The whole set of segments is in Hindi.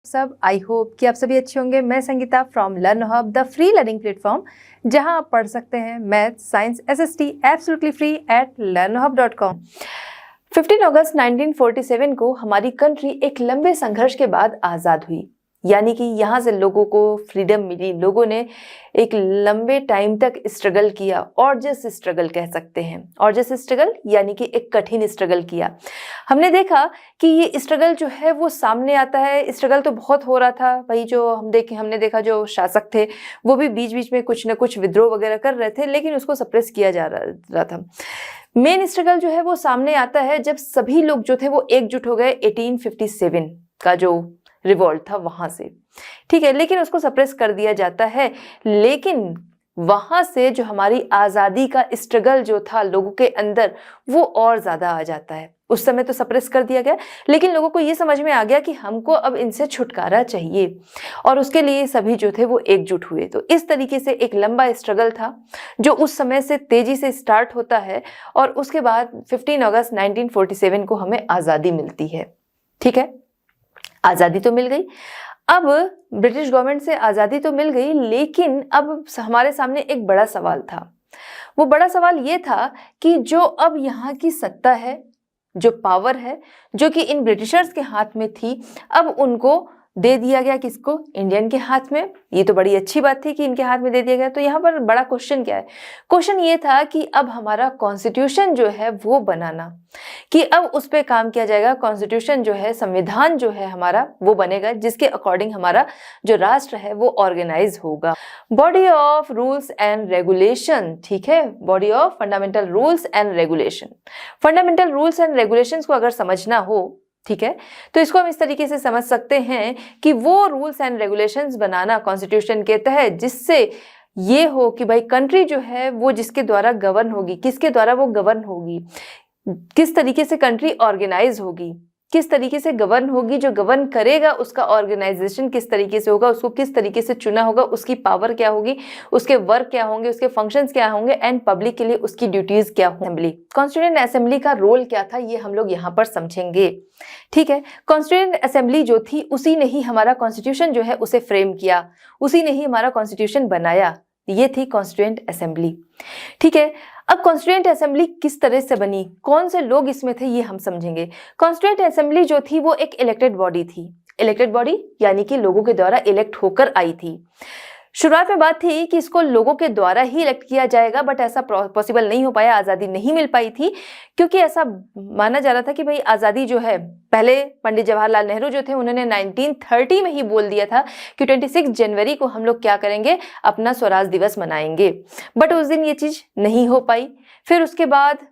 सब आई होप कि आप सभी अच्छे होंगे। मैं Sangeeta from learn hub, the free learning platform, जहां आप पढ़ सकते हैं math, science, SST absolutely free at learnhub.com। 15 अगस्त 1947 को हमारी कंट्री एक लंबे संघर्ष के बाद आज़ाद हुई, यानी कि यहाँ से लोगों को फ्रीडम मिली। लोगों ने एक लंबे टाइम तक स्ट्रगल किया, ऑर्जस स्ट्रगल कह सकते हैं। ऑर्जस स्ट्रगल यानी कि एक कठिन स्ट्रगल किया। हमने देखा कि ये स्ट्रगल जो है वो सामने आता है। स्ट्रगल तो बहुत हो रहा था भाई, जो हमने देखा जो शासक थे वो भी बीच बीच में कुछ न कुछ विद्रोह वगैरह कर रहे थे, लेकिन उसको सप्रेस किया जा रहा था। मेन स्ट्रगल जो है वो सामने आता है जब सभी लोग जो थे वो एकजुट हो गए 1857 का जो रिवॉल्ट था वहां से, ठीक है। लेकिन उसको सप्रेस कर दिया जाता है। लेकिन वहां से जो हमारी आज़ादी का स्ट्रगल जो था लोगों के अंदर वो और ज़्यादा आ जाता है। उस समय तो सप्रेस कर दिया गया, लेकिन लोगों को ये समझ में आ गया कि हमको अब इनसे छुटकारा चाहिए, और उसके लिए सभी जो थे वो एकजुट हुए। तो इस तरीके से एक लंबा स्ट्रगल था जो उस समय से तेजी से स्टार्ट होता है, और उसके बाद 15 अगस्त 1947 को हमें आज़ादी मिलती है, ठीक है। आज़ादी तो मिल गई। अब ब्रिटिश गवर्नमेंट से आज़ादी तो मिल गई, लेकिन अब हमारे सामने एक बड़ा सवाल था। वो बड़ा सवाल ये था कि जो अब यहाँ की सत्ता है, जो पावर है, जो कि इन ब्रिटिशर्स के हाथ में थी, अब उनको दे दिया गया किसको? इंडियन के हाथ में। ये तो बड़ी अच्छी बात थी कि इनके हाथ में दे दिया गया। तो यहाँ पर बड़ा क्वेश्चन क्या है? क्वेश्चन ये था कि अब हमारा कॉन्स्टिट्यूशन जो है वो बनाना, कि अब उस पर काम किया जाएगा। कॉन्स्टिट्यूशन जो है, संविधान जो है हमारा, वो बनेगा जिसके अकॉर्डिंग हमारा जो राष्ट्र है वो ऑर्गेनाइज होगा। Body of rules and regulation, ठीक है, body of fundamental rules and regulation. Fundamental rules and regulation को अगर समझना हो, ठीक है, तो इसको हम इस तरीके से समझ सकते हैं कि वो rules and regulations banana constitution के तहत, जिससे ये हो कि भाई कंट्री जो है वो जिसके द्वारा गवर्न होगी, किसके द्वारा वो गवर्न होगी, किस तरीके से कंट्री ऑर्गेनाइज होगी, किस तरीके से गवर्न होगी, जो गवर्न करेगा उसका ऑर्गेनाइजेशन किस तरीके से होगा, उसको किस तरीके से चुना होगा, उसकी पावर क्या होगी, उसके वर्क क्या होंगे, उसके फंक्शंस क्या होंगे, एंड पब्लिक के लिए उसकी ड्यूटीज क्या होंगी। कॉन्स्टिट्यूएंट असेंबली का रोल क्या था ये हम लोग यहाँ पर समझेंगे, ठीक है। कॉन्स्टिट्यूएंट असेंबली जो थी उसी ने ही हमारा कॉन्स्टिट्यूशन जो है उसे फ्रेम किया, उसी ने ही हमारा कॉन्स्टिट्यूशन बनाया। ये थी कॉन्स्टिट्यूएंट असेंबली, ठीक है। अब कॉन्स्टिट्यूएंट असेंबली किस तरह से बनी, कौन से लोग इसमें थे, ये हम समझेंगे। कॉन्स्टिट्यूएंट असेंबली जो थी वो एक इलेक्टेड बॉडी थी। इलेक्टेड बॉडी यानी कि लोगों के द्वारा इलेक्ट होकर आई थी। शुरुआत में बात थी कि इसको लोगों के द्वारा ही इलेक्ट किया जाएगा, बट ऐसा पॉसिबल नहीं हो पाया, आज़ादी नहीं मिल पाई थी, क्योंकि ऐसा माना जा रहा था कि भाई आज़ादी जो है, पहले पंडित जवाहरलाल नेहरू जो थे उन्होंने 1930 में ही बोल दिया था कि 26 जनवरी को हम लोग क्या करेंगे, अपना स्वराज दिवस मनाएंगे, बट उस दिन ये चीज़ नहीं हो पाई। फिर उसके बाद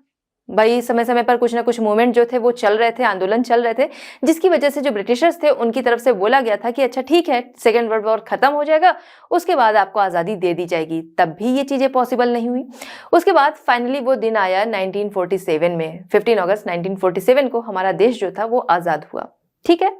भाई समय समय पर कुछ ना कुछ मूवमेंट जो थे वो चल रहे थे, आंदोलन चल रहे थे, जिसकी वजह से जो ब्रिटिशर्स थे उनकी तरफ से बोला गया था कि अच्छा ठीक है, सेकेंड वर्ल्ड वॉर खत्म हो जाएगा, उसके बाद आपको आज़ादी दे दी जाएगी। तब भी ये चीज़ें पॉसिबल नहीं हुई। उसके बाद फाइनली वो दिन आया 1947 में, 15 अगस्त 1947 को हमारा देश जो था वो आज़ाद हुआ, ठीक है।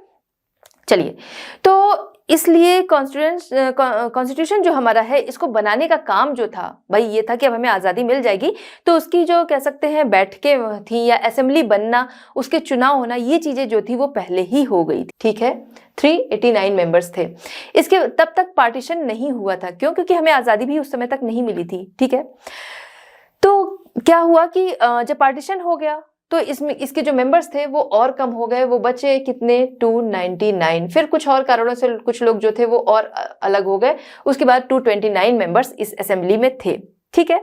चलिए, तो इसलिए कॉन्स्टिट्यूशन जो हमारा है इसको बनाने का काम जो था भाई ये था कि अब हमें आज़ादी मिल जाएगी, तो उसकी जो कह सकते हैं बैठकें थी या असेंबली बनना, उसके चुनाव होना, ये चीज़ें जो थी वो पहले ही हो गई थी, ठीक है। 389 मेंबर्स थे। इसके तब तक पार्टीशन नहीं हुआ था, क्यों? क्योंकि हमें आज़ादी भी उस समय तक नहीं मिली थी, ठीक है। तो क्या हुआ कि जब पार्टीशन हो गया तो इसमें इसके जो मेंबर्स थे वो और कम हो गए, वो बचे कितने, 299। फिर कुछ और कारणों से कुछ लोग जो थे वो और अलग हो गए। उसके बाद 229 मेंबर्स इस असेंबली में थे, ठीक है।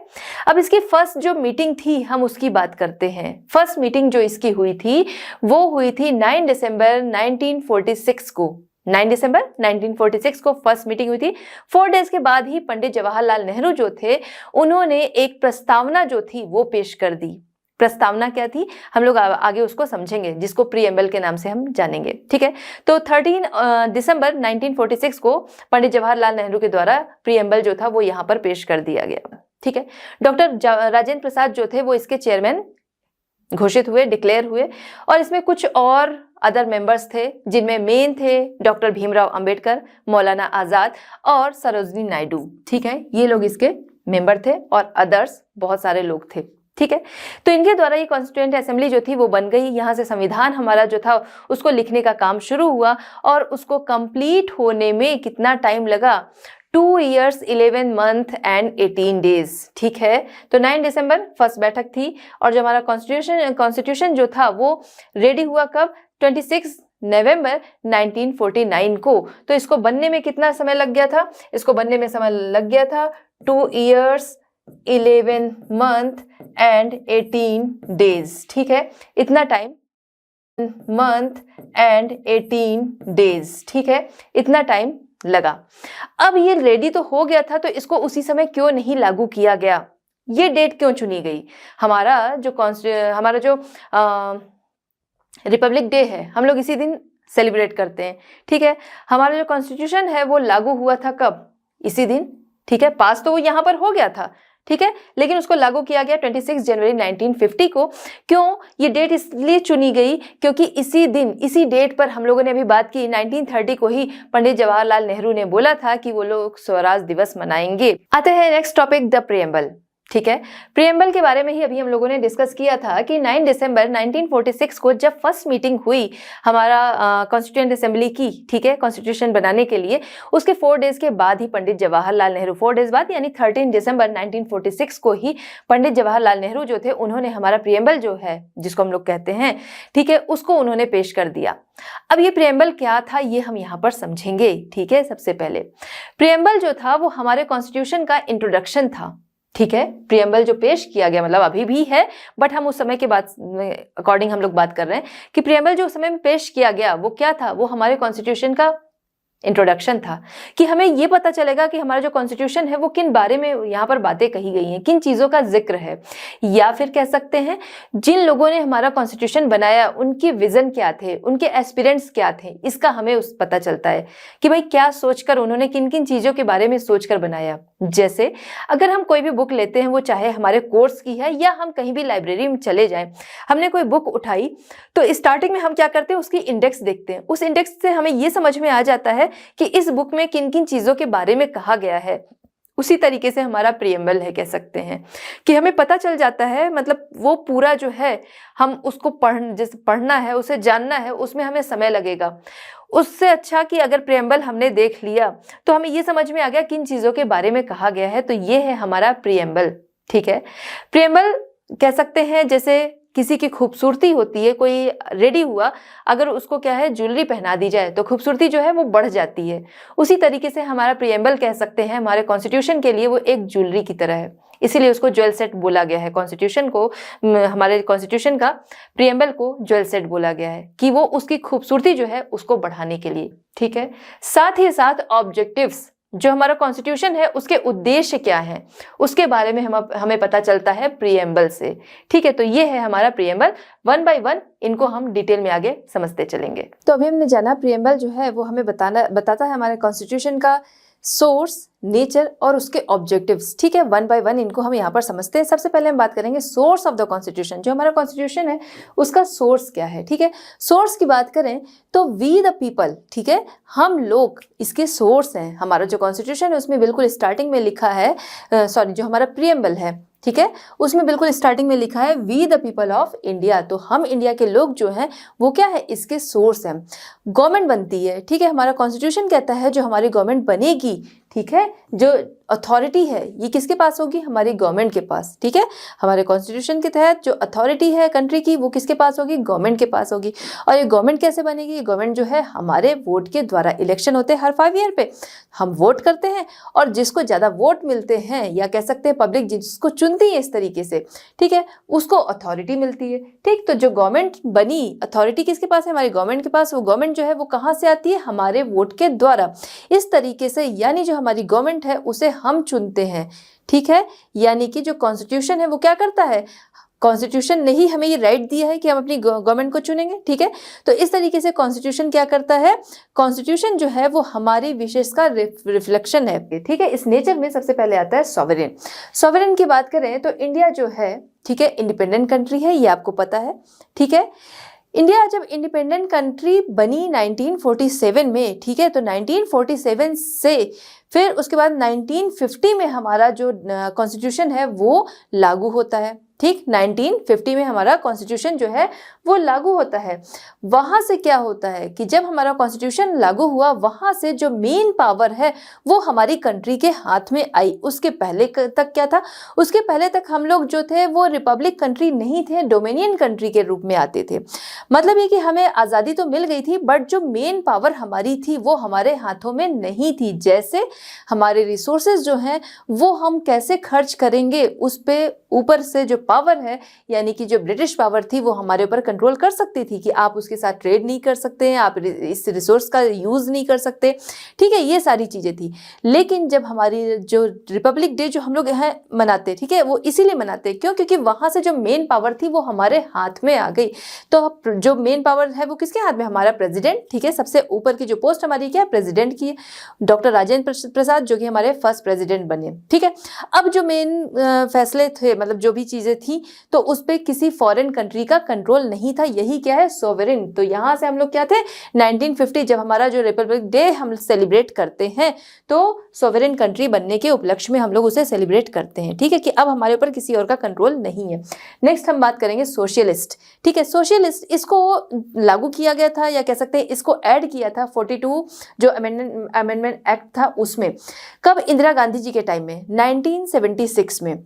अब इसकी फर्स्ट जो मीटिंग थी हम उसकी बात करते हैं। फर्स्ट मीटिंग जो इसकी हुई थी वो हुई थी 9 दिसंबर 1946 को। 9 दिसंबर 1946 को फर्स्ट मीटिंग हुई थी। 4 डेज के बाद ही पंडित जवाहरलाल नेहरू जो थे उन्होंने एक प्रस्तावना जो थी वो पेश कर दी। प्रस्तावना क्या थी हम लोग आगे उसको समझेंगे, जिसको प्रीएम्बल के नाम से हम जानेंगे, ठीक है। तो 13 दिसंबर 1946 को पंडित जवाहरलाल नेहरू के द्वारा प्रीएम्बल जो था वो यहाँ पर पेश कर दिया गया, ठीक है। डॉक्टर राजेंद्र प्रसाद जो थे वो इसके चेयरमैन घोषित हुए, डिक्लेयर हुए, और इसमें कुछ और अदर मेंबर्स थे, जिनमें मेन थे डॉक्टर भीमराव अंबेडकर, मौलाना आज़ाद और सरोजिनी नायडू, ठीक है। ये लोग इसके मेंबर थे, और अदर्स बहुत सारे लोग थे, ठीक है। तो इनके द्वारा ये कॉन्स्टिट्यूएंट असेंबली जो थी वो बन गई। यहाँ से संविधान हमारा जो था उसको लिखने का काम शुरू हुआ और उसको कंप्लीट होने में कितना टाइम लगा, 2 years 11 month and 18 days। ठीक है। तो 9 दिसंबर फर्स्ट बैठक थी और जो हमारा कॉन्स्टिट्यूशन जो था वो रेडी हुआ कब, 26 नवंबर 1949 को। तो इसको बनने में कितना समय लग गया था, इसको बनने में समय लग गया था 2 years 11 month and 18 days। ठीक है, इतना टाइम, मंथ एंड 18 डेज। ठीक है, इतना टाइम लगा। अब ये रेडी तो हो गया था, तो इसको उसी समय क्यों नहीं लागू किया गया, ये डेट क्यों चुनी गई? हमारा जो रिपब्लिक डे है हम लोग इसी दिन सेलिब्रेट करते हैं। ठीक है, हमारा जो कॉन्स्टिट्यूशन है वो लागू हुआ था कब, इसी दिन। ठीक है, पास तो वो यहाँ पर हो गया था, ठीक है, लेकिन उसको लागू किया गया 26 जनवरी 1950 को। क्यों ये डेट इसलिए चुनी गई, क्योंकि इसी दिन, इसी डेट पर हम लोगों ने अभी बात की 1930 को ही पंडित जवाहरलाल नेहरू ने बोला था कि वो लोग स्वराज दिवस मनाएंगे। आते हैं नेक्स्ट टॉपिक, द प्रीएम्बल। ठीक है, प्रीएम्बल के बारे में ही अभी हम लोगों ने डिस्कस किया था कि 9 दिसंबर 1946 को जब फर्स्ट मीटिंग हुई हमारा कॉन्स्टिट्यूएंट असेंबली की, ठीक है, कॉन्स्टिट्यूशन बनाने के लिए, उसके 4 डेज के बाद ही पंडित जवाहरलाल नेहरू, 4 डेज बाद यानी 13 दिसंबर 1946 को ही पंडित जवाहरलाल नेहरू जो थे उन्होंने हमारा प्रीएम्बल जो है, जिसको हम लोग कहते हैं, ठीक है, उसको उन्होंने पेश कर दिया। अब ये प्रीएम्बल क्या था ये हम यहाँ पर समझेंगे। ठीक है, सबसे पहले प्रीएम्बल जो था वो हमारे कॉन्स्टिट्यूशन का इंट्रोडक्शन था। ठीक है, प्रीएम्बल जो पेश किया गया, मतलब अभी भी है, बट हम उस समय के बाद अकॉर्डिंग हम लोग बात कर रहे हैं कि प्रीएम्बल जो उस समय में पेश किया गया वो क्या था, वो हमारे कॉन्स्टिट्यूशन का इंट्रोडक्शन था, कि हमें ये पता चलेगा कि हमारा जो कॉन्स्टिट्यूशन है वो किन बारे में यहाँ पर बातें कही गई हैं, किन चीज़ों का जिक्र है, या फिर कह सकते हैं जिन लोगों ने हमारा कॉन्स्टिट्यूशन बनाया उनके विजन क्या थे, उनके एस्पिरेंट्स क्या थे, इसका हमें उस पता चलता है कि भाई क्या सोचकर उन्होंने किन किन चीज़ों के बारे में सोचकर बनाया। जैसे अगर हम कोई भी बुक लेते हैं, वो चाहे हमारे कोर्स की है या हम कहीं भी लाइब्रेरी में चले जाएं, हमने कोई बुक उठाई तो स्टार्टिंग में हम क्या करते हैं, उसकी इंडेक्स देखते हैं। उस इंडेक्स से हमें ये समझ में आ जाता है कि इस बुक में किन किन चीज़ों के बारे में कहा गया है। उसी तरीके से हमारा प्रीएम्बल है, कह सकते हैं कि हमें पता चल जाता है, मतलब वो पूरा जो है हम उसको पढ़ना है, उसे जानना है, उसमें हमें समय लगेगा। उससे अच्छा कि अगर प्रीएम्बल हमने देख लिया तो हमें ये समझ में आ गया किन चीज़ों के बारे में कहा गया है, तो ये है हमारा प्रीएम्बल। ठीक है, प्रीएम्बल कह सकते हैं जैसे किसी की खूबसूरती होती है, कोई रेडी हुआ, अगर उसको क्या है ज्वेलरी पहना दी जाए तो खूबसूरती जो है वो बढ़ जाती है। उसी तरीके से हमारा प्रीएम्बल कह सकते हैं हमारे कॉन्स्टिट्यूशन के लिए वो एक ज्वेलरी की तरह है, इसीलिए उसको ज्वेल सेट बोला गया है। कॉन्स्टिट्यूशन को, हमारे कॉन्स्टिट्यूशन का प्रीएम्बल को ज्वेल सेट बोला गया है कि वो उसकी खूबसूरती जो है उसको बढ़ाने के लिए। ठीक है, साथ ही साथ ऑब्जेक्टिव्स, जो हमारा कॉन्स्टिट्यूशन है उसके उद्देश्य क्या है उसके बारे में हमें पता चलता है प्रीएम्बल से। ठीक है, तो ये है हमारा प्रीएम्बल। 1 बाय 1 इनको हम डिटेल में आगे समझते चलेंगे। तो अभी हमने जाना प्रीएम्बल जो है वो हमें बताता है हमारे कॉन्स्टिट्यूशन का सोर्स, नेचर और उसके ऑब्जेक्टिव्स। ठीक है, 1 बाय 1 इनको हम यहाँ पर समझते हैं। सबसे पहले हम बात करेंगे सोर्स ऑफ द कॉन्स्टिट्यूशन, जो हमारा कॉन्स्टिट्यूशन है उसका सोर्स क्या है। ठीक है, सोर्स की बात करें तो वी द पीपल, ठीक है, हम लोग इसके सोर्स हैं। हमारा जो कॉन्स्टिट्यूशन है उसमें बिल्कुल स्टार्टिंग में लिखा है, जो हमारा प्रीएम्बल है, ठीक है, उसमें बिल्कुल स्टार्टिंग में लिखा है we the people of India. तो हम इंडिया के लोग जो हैं वो क्या है, इसके सोर्स हैं। गवर्नमेंट बनती है, ठीक है, हमारा कॉन्स्टिट्यूशन कहता है जो हमारी गवर्नमेंट बनेगी, ठीक है, जो अथॉरिटी है ये किसके पास होगी, हमारी गवर्नमेंट के पास। ठीक है, हमारे कॉन्स्टिट्यूशन के तहत जो अथॉरिटी है कंट्री की वो किसके पास होगी, गवर्नमेंट के पास होगी। और ये गवर्नमेंट कैसे बनेगी, गवर्नमेंट जो है हमारे वोट के द्वारा, इलेक्शन होते हैं हर 5 ईयर पे, हम वोट करते हैं और जिसको ज़्यादा वोट मिलते हैं, या कह सकते हैं पब्लिक जिसको चुनती है इस तरीके से, ठीक है, उसको अथॉरिटी मिलती है। ठीक, तो जो गवर्नमेंट बनी, अथॉरिटी किसके पास है, हमारी गवर्नमेंट के पास। वो गवर्नमेंट जो है वो कहाँ से आती है, हमारे वोट के द्वारा। इस तरीके से यानी जो हमारी गवर्नमेंट है उसे हम चुनते हैं। ठीक है, यानी कि जो कॉन्स्टिट्यूशन है वो क्या करता है, कॉन्स्टिट्यूशन ने ही हमें ये राइट दिया है कि हम अपनी गवर्नमेंट को चुनेंगे। ठीक है, तो इस तरीके से कॉन्स्टिट्यूशन क्या करता है, कॉन्स्टिट्यूशन जो है वो हमारी विशेष का रिफ्लेक्शन है। ठीक है, इस नेचर में सबसे पहले आता है सॉवरेन। सॉवरेन की बात करें तो इंडिया जो है, ठीक है, इंडिपेंडेंट कंट्री है, ये आपको पता है। ठीक है, इंडिया जब इंडिपेंडेंट कंट्री बनी 1947 में, ठीक है, तो 1947 से फिर उसके बाद 1950 में हमारा जो कॉन्स्टिट्यूशन है वो लागू होता है। ठीक 1950 में हमारा कॉन्स्टिट्यूशन जो है वो लागू होता है। वहां से क्या होता है कि जब हमारा कॉन्स्टिट्यूशन लागू हुआ, वहां से जो मेन पावर है वो हमारी कंट्री के हाथ में आई। उसके पहले तक क्या था, उसके पहले तक हम लोग जो थे वो रिपब्लिक कंट्री नहीं थे, डोमिनियन कंट्री के रूप में आते थे। मतलब ये कि हमें आज़ादी तो मिल गई थी, बट जो मेन पावर हमारी थी वो हमारे हाथों में नहीं थी। जैसे हमारे रिसोर्सेज जो हैं वो हम कैसे खर्च करेंगे, उस पर ऊपर से जो पावर है, यानी कि जो ब्रिटिश पावर थी, वो हमारे ऊपर कंट्रोल कर सकती थी कि आप उसके साथ ट्रेड नहीं कर सकते हैं, आप इस रिसोर्स का यूज़ नहीं कर सकते। ठीक है, ये सारी चीज़ें थी। लेकिन जब हमारी जो रिपब्लिक डे जो हम लोग यहाँ मनाते, ठीक है, वो इसीलिए मनाते क्यों, क्योंकि वहाँ से जो मेन पावर थी वो हमारे हाथ में आ गई। तो जो मेन पावर है वो किसके हाथ में, हमारा प्रेसिडेंट। ठीक है, सबसे ऊपर की जो पोस्ट हमारी क्या है, प्रेसिडेंट की है, डॉक्टर राजेंद्र प्रसाद, जो कि हमारे फर्स्ट प्रेसिडेंट बने। ठीक है, अब जो मेन फैसले थे, मतलब जो भी चीज़ें थी, तो उस पर किसी फॉरेन कंट्री का कंट्रोल नहीं था। यही क्या है, सोवरेन। तो यहाँ से हम लोग क्या थे, 1950 जब हमारा जो रिपब्लिक डे हम सेलिब्रेट करते हैं, तो सोवरेन कंट्री बनने के उपलक्ष्य में हम लोग उसे सेलिब्रेट करते हैं। ठीक है, कि अब हमारे ऊपर किसी और का कंट्रोल नहीं है। नेक्स्ट हम बात करेंगे सोशलिस्ट। ठीक है, सोशलिस्ट, इसको लागू किया गया था, या कह सकते हैं इसको ऐड किया था 42 जो अमेंडमेंट एक्ट था उसमें। कब, इंदिरा गांधी जी के टाइम में, 1976 में।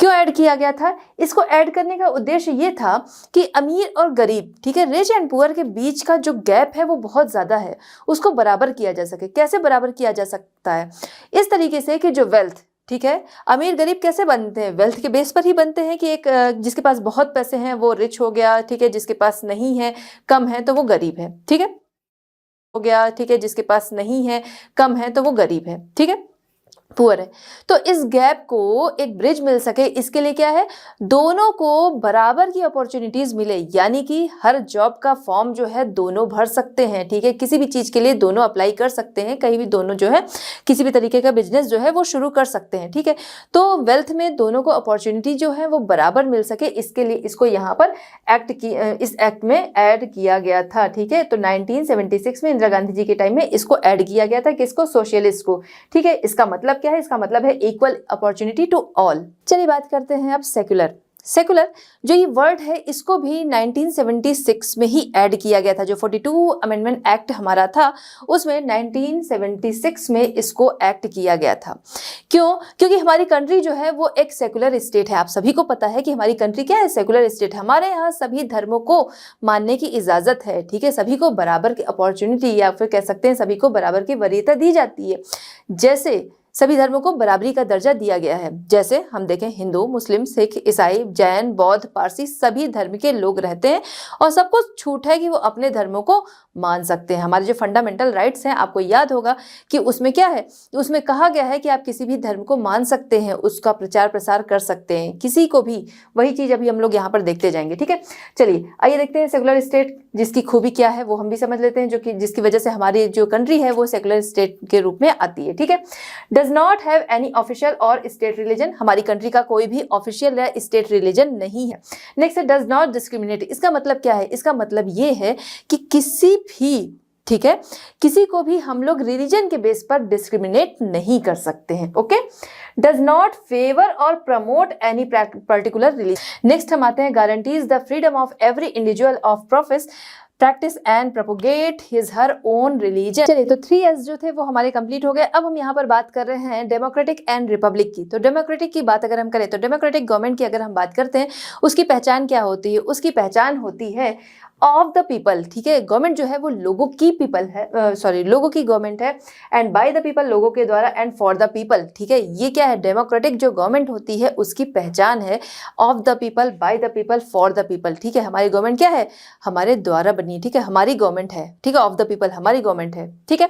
क्यों ऐड किया गया था, इसको ऐड करने का उद्देश्य ये था कि अमीर और गरीब, ठीक है, रिच एंड पुअर के बीच का जो गैप है वो बहुत ज़्यादा है, उसको बराबर किया जा सके। कैसे बराबर किया जा सकता है, इस तरीके से कि जो वेल्थ, ठीक है, अमीर गरीब कैसे बनते हैं, वेल्थ के बेस पर ही बनते हैं कि एक जिसके पास बहुत पैसे हैं वो रिच हो गया, ठीक है, जिसके पास नहीं है, कम है, तो वो गरीब है। ठीक है, हो गया, ठीक है, जिसके पास नहीं है, कम है, तो वो गरीब है, ठीक है, पुअर है। तो इस गैप को एक ब्रिज मिल सके, इसके लिए क्या है, दोनों को बराबर की अपॉर्चुनिटीज मिले, यानी कि हर जॉब का फॉर्म जो है दोनों भर सकते हैं। ठीक है, किसी भी चीज के लिए दोनों अप्लाई कर सकते हैं, कहीं भी दोनों जो है किसी भी तरीके का बिजनेस जो है वो शुरू कर सकते हैं। ठीक है, तो वेल्थ में दोनों को अपॉर्चुनिटी जो है वो बराबर मिल सके, इसके लिए इसको यहाँ पर इस एक्ट में ऐड किया गया था। ठीक है, तो 1976 में इंदिरा गांधी जी के टाइम में इसको ऐड किया गया था, किसको, सोशलिस्ट को। ठीक है, इसका मतलब क्या है, इसका मतलब है इक्वल अपॉर्चुनिटी टू ऑल। चलिए बात करते हैं अब सेक्युलर। सेकुलर जो ये वर्ड है इसको भी 1976 में ही ऐड किया गया था। जो 42 अमेंडमेंट एक्ट हमारा था उसमें 1976 में इसको एक्ट किया गया था। क्यों, क्योंकि हमारी कंट्री जो है वो एक सेकुलर स्टेट है। आप सभी को पता है कि हमारी कंट्री क्या है, सेकुलर स्टेट। हमारे यहाँ सभी धर्मों को मानने की इजाज़त है। ठीक है, सभी को बराबर की अपॉर्चुनिटी या फिर कह सकते हैं सभी को बराबर की वरीयता दी जाती है। जैसे सभी धर्मों को बराबरी का दर्जा दिया गया है। जैसे हम देखें, हिंदू, मुस्लिम, सिख, ईसाई, जैन, बौद्ध, पारसी सभी धर्म के लोग रहते हैं और सबको छूट है कि वो अपने धर्मों को मान सकते हैं। हमारे जो फंडामेंटल राइट्स हैं, आपको याद होगा कि उसमें क्या है, उसमें कहा गया है कि आप किसी भी धर्म को मान सकते हैं, उसका प्रचार प्रसार कर सकते हैं, किसी को भी। वही चीज़ अभी हम लोग यहाँ पर देखते जाएंगे। ठीक है, चलिए आइए देखते हैं सेकुलर स्टेट जिसकी खूबी क्या है वो हम भी समझ लेते हैं, जो कि जिसकी वजह से हमारी जो कंट्री है वो सेकुलर स्टेट के रूप में आती है। ठीक है, does not have any official और स्टेट रिलीजन। हमारी कंट्री का कोई भी ऑफिशियल या स्टेट रिलीजन नहीं है। नेक्स्ट है डज नॉट डिस्क्रिमिनेट। इसका मतलब क्या है, इसका मतलब ये है कि किसी भी, ठीक है, किसी को भी हम लोग रिलीजन के बेस पर डिस्क्रिमिनेट नहीं कर सकते हैं। ओके, डज नॉट फेवर और promote any particular religion. Next हम आते हैं guarantees the freedom of every individual of profess, practice and propagate his her own religion. चलिए, तो 3S जो थे वो हमारे कंप्लीट हो गए। अब हम यहाँ पर बात कर रहे हैं डेमोक्रेटिक एंड रिपब्लिक की। तो डेमोक्रेटिक की बात अगर हम करें तो डेमोक्रेटिक गवर्नमेंट की अगर हम बात करते हैं, उसकी पहचान क्या होती है, उसकी पहचान होती है ऑफ द पीपल। ठीक है, गवर्नमेंट जो है वो लोगों की पीपल है, लोगों की गवर्नमेंट है, एंड बाय द पीपल, लोगों के द्वारा, एंड फॉर द पीपल। ठीक है, ये क्या है, डेमोक्रेटिक जो गवर्नमेंट होती है उसकी पहचान है of the people, by the people, for the people. ठीक है, हमारी गवर्नमेंट क्या है, हमारे द्वारा बनी, ठीक है, हमारी गवर्नमेंट है। ठीक है, ऑफ द पीपल हमारी गवर्नमेंट है। ठीक है,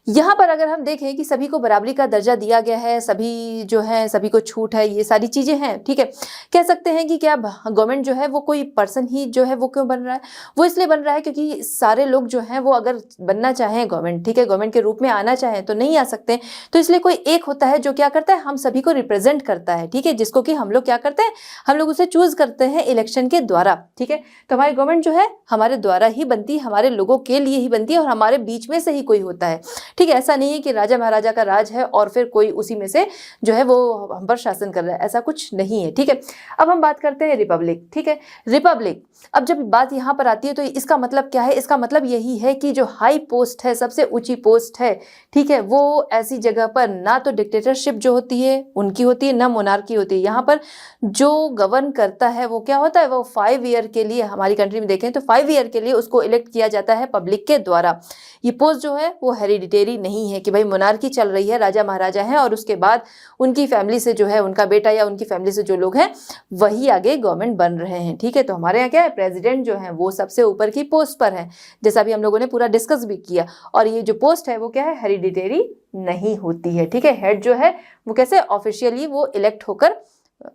यहाँ पर अगर हम देखें कि सभी को बराबरी का दर्जा दिया गया है, सभी जो है सभी को छूट है, ये सारी चीज़ें हैं। ठीक है, कह सकते हैं कि क्या गवर्नमेंट जो है वो कोई पर्सन ही जो है वो क्यों बन रहा है, वो इसलिए बन रहा है क्योंकि सारे लोग जो हैं वो अगर बनना चाहें गवर्नमेंट, ठीक है, गवर्नमेंट के रूप में आना चाहें तो नहीं आ सकते। तो इसलिए कोई एक होता है जो क्या करता है, हम सभी को रिप्रेजेंट करता है। ठीक है, जिसको कि हम लोग क्या करते हैं, हम लोग उसे चूज करते हैं इलेक्शन के द्वारा। ठीक है, तो हमारी गवर्नमेंट जो है हमारे द्वारा ही बनती है, हमारे लोगों के लिए ही बनती है और हमारे बीच में से ही कोई होता है। ठीक है, ऐसा नहीं है कि राजा महाराजा का राज है और फिर कोई उसी में से जो है वो हम पर शासन कर रहा है, ऐसा कुछ नहीं है। ठीक है, अब हम बात करते हैं रिपब्लिक। ठीक है, रिपब्लिक, अब जब बात यहाँ पर आती है तो इसका मतलब क्या है? इसका मतलब यही है कि जो हाई पोस्ट है, सबसे ऊंची पोस्ट है, ठीक है, वो ऐसी जगह पर ना तो डिक्टेटरशिप जो होती है उनकी होती है, ना मोनार्की होती है। यहाँ पर जो गवर्न करता है वो क्या होता है? वो 5 ईयर के लिए, हमारी कंट्री में देखें तो 5 ईयर के लिए उसको इलेक्ट किया जाता है पब्लिक के द्वारा। ये पोस्ट जो है वो हेरिडिटेरी नहीं है कि भाई मोनार्की चल रही है, राजा महाराजा हैं और उसके बाद उनकी फैमिली से जो है उनका बेटा या उनकी फैमिली से जो लोग हैं वही आगे गवर्नमेंट बन रहे हैं। ठीक है, तो हमारे यहाँ क्या है, प्रेसिडेंट जो है वो सबसे ऊपर की पोस्ट पर है, जैसा भी हम लोगों ने पूरा डिस्कस भी किया। और ये जो पोस्ट है वो क्या है, हेरिडिटेरी नहीं होती है। ठीक है, हेड जो है वो कैसे ऑफिशियली वो इलेक्ट होकर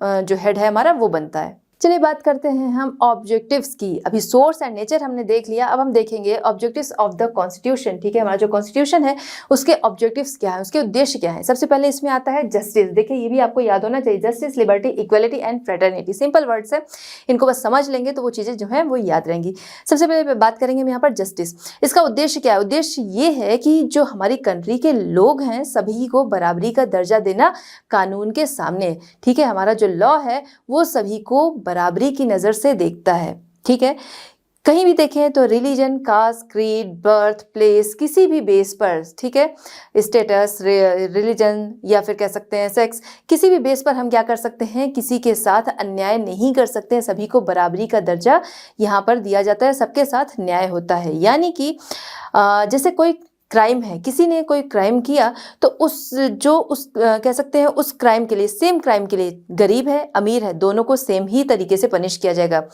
जो हेड है हमारा वो बनता है। चलिए बात करते हैं हम ऑब्जेक्टिव्स की। अभी सोर्स एंड नेचर हमने देख लिया, अब हम देखेंगे ऑब्जेक्टिव्स ऑफ द कॉन्स्टिट्यूशन। ठीक है, हमारा जो कॉन्स्टिट्यूशन है उसके ऑब्जेक्टिव्स क्या है, उसके उद्देश्य क्या है। सबसे पहले इसमें आता है जस्टिस। देखिए ये भी आपको याद होना चाहिए, justice, liberty, equality and fraternity. Simple words है, इनको बस समझ लेंगे तो वो चीज़ें जो है वो याद रहेंगी। सबसे पहले बात करेंगे हम यहाँ पर जस्टिस। इसका उद्देश्य क्या है? उद्देश्य ये है कि जो हमारी कंट्री के लोग हैं सभी को बराबरी का दर्जा देना कानून के सामने। ठीक है, हमारा जो लॉ है वो सभी को बराबरी की नज़र से देखता है। ठीक है, कहीं भी देखें तो religion, caste, creed, birth place, किसी भी बेस पर, ठीक है, स्टेटस, रिलीजन या फिर कह सकते हैं सेक्स, किसी भी बेस पर हम क्या कर सकते हैं, किसी के साथ अन्याय नहीं कर सकते हैं। सभी को बराबरी का दर्जा यहाँ पर दिया जाता है, सबके साथ न्याय होता है। यानी कि जैसे कोई क्राइम है, किसी ने कोई क्राइम किया तो कह सकते हैं उस क्राइम के लिए, सेम क्राइम के लिए, गरीब है अमीर है दोनों को सेम ही तरीके से पनिश किया जाएगा।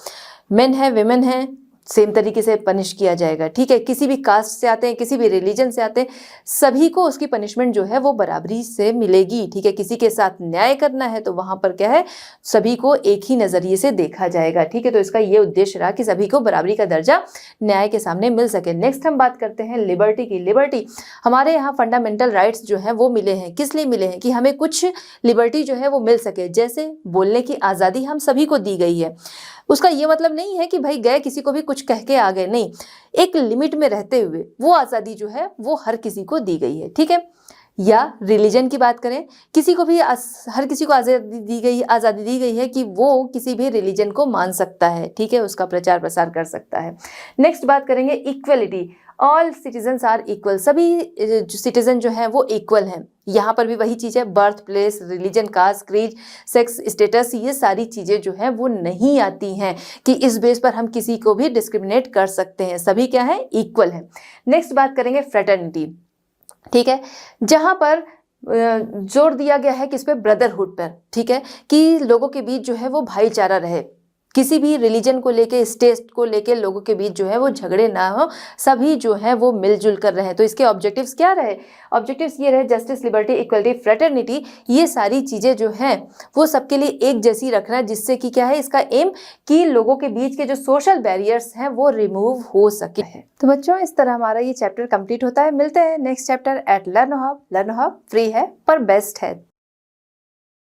मेन है विमेन है सेम तरीके से पनिश किया जाएगा। ठीक है, किसी भी कास्ट से आते हैं, किसी भी रिलीजन से आते हैं, सभी को उसकी पनिशमेंट जो है वो बराबरी से मिलेगी। ठीक है, किसी के साथ न्याय करना है तो वहां पर क्या है, सभी को एक ही नजरिए से देखा जाएगा। ठीक है, तो इसका ये उद्देश्य रहा कि सभी को बराबरी का दर्जा न्याय के सामने मिल सके। नेक्स्ट हम बात करते हैं लिबर्टी की। लिबर्टी, हमारे यहाँ फंडामेंटल राइट्स जो है वो मिले हैं। किस लिए मिले हैं? कि हमें कुछ लिबर्टी जो है वो मिल सके। जैसे बोलने की आज़ादी हम सभी को दी गई है। उसका ये मतलब नहीं है कि भाई गए किसी को भी कुछ कह के आ गए, नहीं, एक लिमिट में रहते हुए वो आज़ादी जो है वो हर किसी को दी गई है। ठीक है, या रिलीजन की बात करें, किसी को भी हर किसी को आज़ादी दी गई है कि वो किसी भी रिलीजन को मान सकता है। ठीक है, उसका प्रचार प्रसार कर सकता है। नेक्स्ट बात करेंगे equality. All citizens are equal, सभी सिटीजन जो हैं वो इक्वल हैं। यहाँ पर भी वही चीज़ है, birth place, religion, caste, creed, sex, status, ये सारी चीज़ें जो हैं वो नहीं आती हैं कि इस बेस पर हम किसी को भी डिस्क्रिमिनेट कर सकते हैं। सभी क्या है, इक्वल है। नेक्स्ट बात करेंगे फ्रेटर्निटी। ठीक है, जहाँ पर जोर दिया गया है किस पे, ब्रदरहुड पर। ठीक है, कि लोगों के बीच जो है वो भाईचारा रहे, किसी भी रिलीजन को लेके, स्टेट को लेके लोगों के बीच जो है वो झगड़े ना हो, सभी जो है वो मिलजुल कर रहे। तो इसके ऑब्जेक्टिव्स क्या रहे? ऑब्जेक्टिव्स ये रहे, जस्टिस, लिबर्टी, इक्वलिटी, फ्रेटर्निटी, ये सारी चीज़ें जो हैं वो सबके लिए एक जैसी रखना, जिससे कि क्या है, इसका एम कि लोगों के बीच के जो सोशल बैरियर्स हैं वो रिमूव हो सके। तो बच्चों, इस तरह हमारा ये चैप्टर कंप्लीट होता है। मिलते हैं next chapter at learn hub. Learn hub free है पर बेस्ट है।